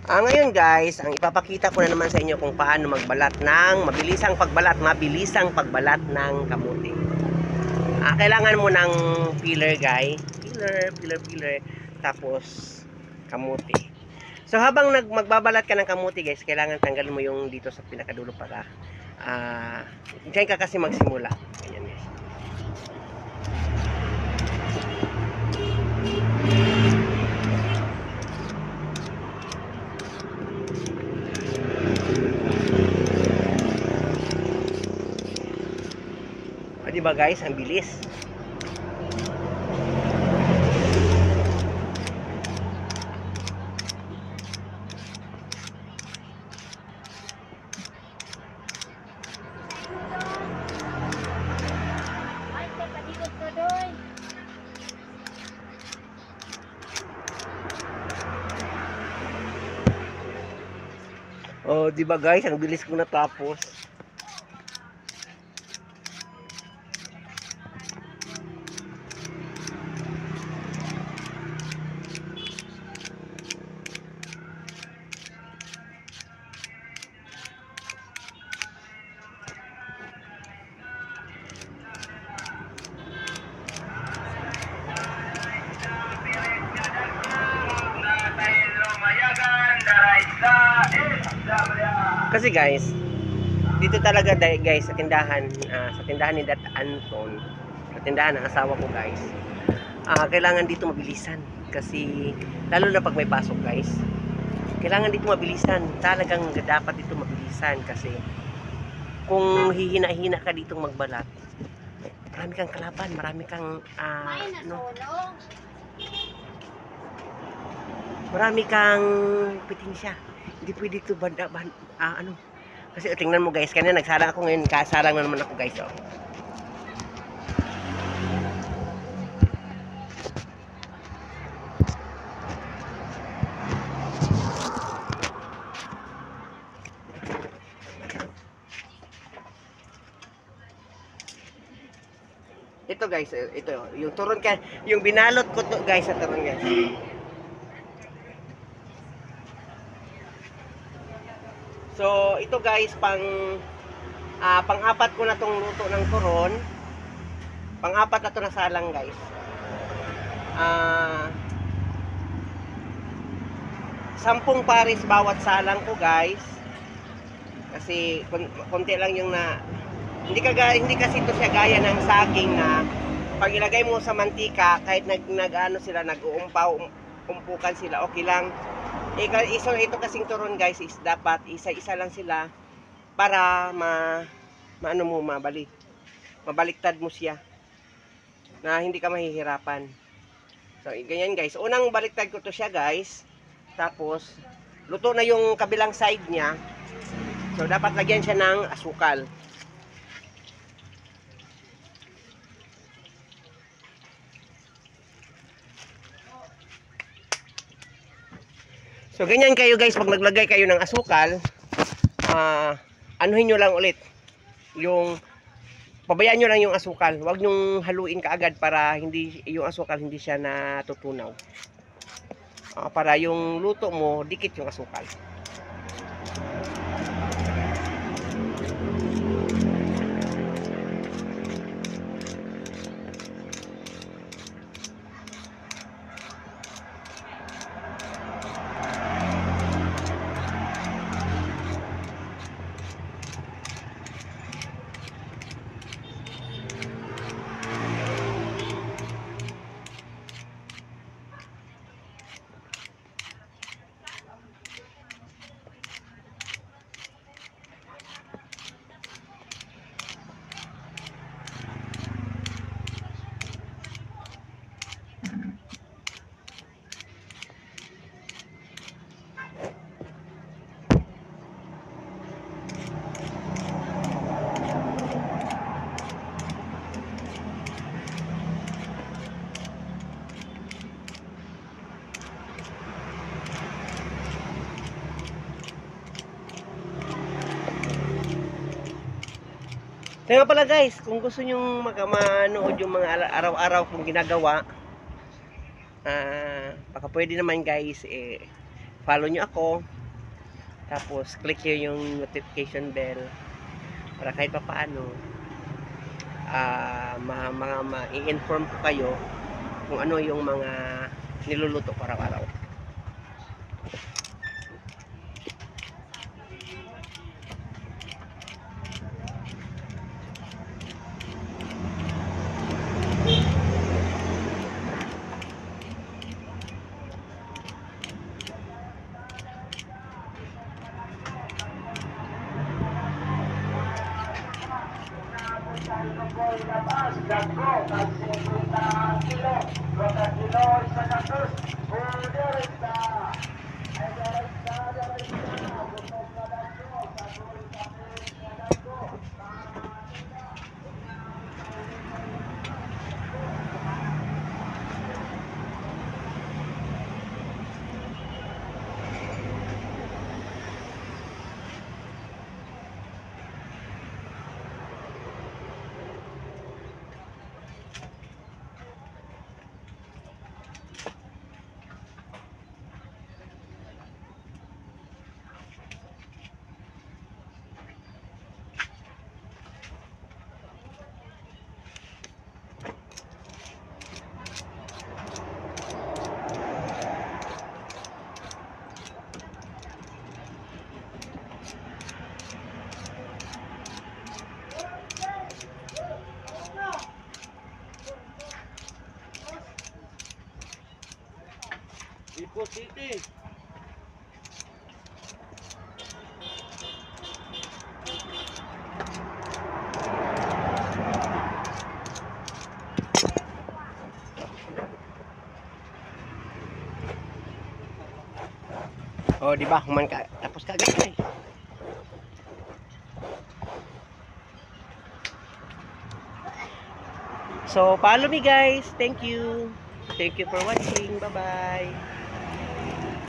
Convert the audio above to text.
Ngayon guys, ang ipapakita ko na naman sa inyo kung paano magbalat ng mabilisang pagbalat ng kamuti. Kailangan mo ng peeler guys, peeler, tapos kamuti. So habang magbabalat ka ng kamuti guys, kailangan tanggalin mo yung dito sa pinakadulo para diyan ka kasi magsimula. Ayan guys. Diba guys, ang bilis. Oh, diba guys, ang bilis ko natapos. Kasi guys, dito talaga guys sa tindahan ni Dat Anton, sa tindahan ng asawa ko guys, kailangan dito mabilisan kasi lalo na pag may pasok guys, kailangan dito mabilisan, talagang dapat dito mabilisan kasi kung hihina-hina ka dito magbalat, marami kang kalaban, marami kang marami kang petensya. Hindi pwede ito kasi tingnan mo guys, kanina nagsalang ako, ngayon kasalang na naman ako guys. Ito guys, ito yung turon yung binalot ko to guys sa turon guys. So, ito guys, pang-apat ko na tong luto ng turon. Pang-apat na to na salang guys. 10 pares bawat salang ko guys. Kasi konti lang yung hindi kasi ito siya gaya ng saging na pag ilagay mo sa mantika, kahit umpukan sila, okay lang. Ito kasing turon guys is dapat isa-isa lang sila para mabaliktad mo siya na hindi ka mahihirapan. So ganyan guys, unang baliktad ko to siya guys, tapos luto na yung kabilang side niya, so dapat lagyan siya ng asukal. So ganyan kayo guys, pag naglagay kayo ng asukal, anuhin nyo lang ulit yung, pabayaan nyo lang yung asukal, huwag nyong haluin kaagad para yung asukal hindi siya natutunaw, para yung luto mo dikit yung asukal. Kaya pala guys, kung gusto nyo manood yung mga araw-araw kong ginagawa, baka pwede naman guys, follow nyo ako. Tapos click nyo yung notification bell para kahit pa paano ma-inform ko kayo kung ano yung mga niluluto ko araw-araw. Ipo City. Oh, di ba? Human ka. Tapos ka agad guys. So, follow me guys. Thank you. Thank you for watching. Bye-bye.